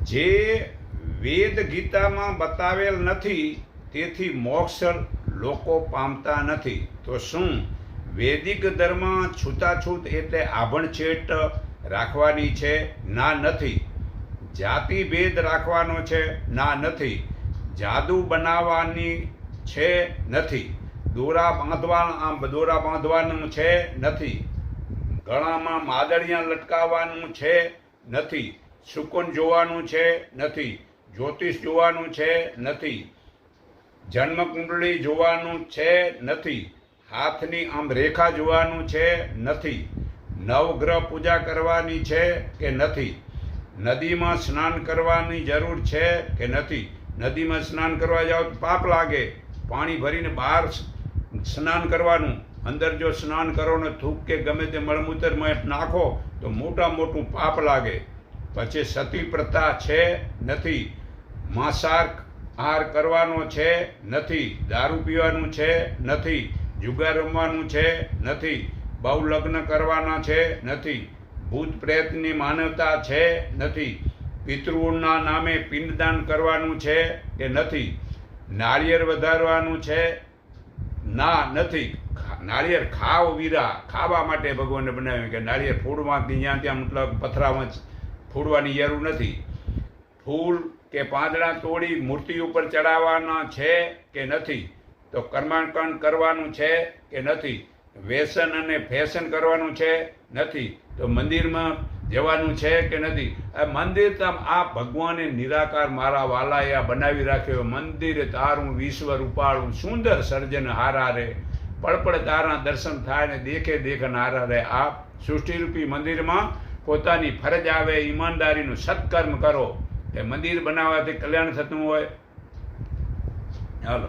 જે વેદ ગીતામાં બતાવેલ નથી તેથી મોક્ષ લોકો પામતા નથી. તો શું વૈદિક ધર્મ છૂતાછૂત એટલે આભણછેટ રાખવાની છે? ના, નથી. જાતિ ભેદ રાખવાનો છે? ના, નથી. જાદુ બનાવવાની છે? નથી. દોરા બાંધવાનું છે? નથી. ગળામાં માદળિયા લટકાવવાનું છે? નથી. શુકન જોવાનું છે? નથી. જ્યોતિષ જોવાનું છે? નથી. જન્મકુંડળી જોવાનું છે? નથી. હાથની આમ રેખા જોવાનું છે? નથી. નવગ્રહ પૂજા કરવાની છે કે નથી? નદીમાં સ્નાન કરવાની જરૂર છે કે નથી? નદીમાં સ્નાન કરવા જાઓ તો પાપ લાગે. પાણી ભરીને બહાર સ્નાન કરવાનું. અંદર જો સ્નાન કરો ને થૂક કે ગમે તે મળમૂત્રમાં નાખો તો મોટું પાપ લાગે. પછી સતી પ્રથા છે? નથી. માંસાહાર કરવાનો છે? નથી. દારૂ પીવાનું છે? નથી. જુગાર રમવાનું છે? નથી. બહુ લગ્ન કરવાના છે? નથી. ભૂત પ્રેતની માનવતા છે? નથી. પિતૃઓના નામે પિંડદાન કરવાનું છે કે નથી? નાળિયેર વધારવાનું છે? ના, નથી. નાળિયેર ખાવા માટે ભગવાને બનાવ્યું કે નાળિયેર ફોડવા ત્યાં મતલબ પથરામાં ફોડવાની જરૂર નથી. ફૂલ કે પાંદડા તોડી મૂર્તિ ઉપર ચડાવવાના છે કે નથી? તો કર્માંકન કરવાનું છે કે નથી? વ્યસન અને ફેશન કરવાનું છે? નથી. તો મંદિરમાં જવાનું છે કે નથી? આ મંદિર આ ભગવાને નિરાકાર મારા વાલાએ આ બનાવી રાખ્યો. મંદિરે તારું વિશ્વ રૂપાળું સુંદર સર્જન હારા પળપળ તારા દર્શન થાય ને દેખે નારા રે. આ સૃષ્ટિરૂપી મંદિરમાં પોતાની ફરજ આવે, ઈમાનદારીનું સત્કર્મ કરો. એ મંદિર બનાવવાથી કલ્યાણ થતું હોય. હાલો.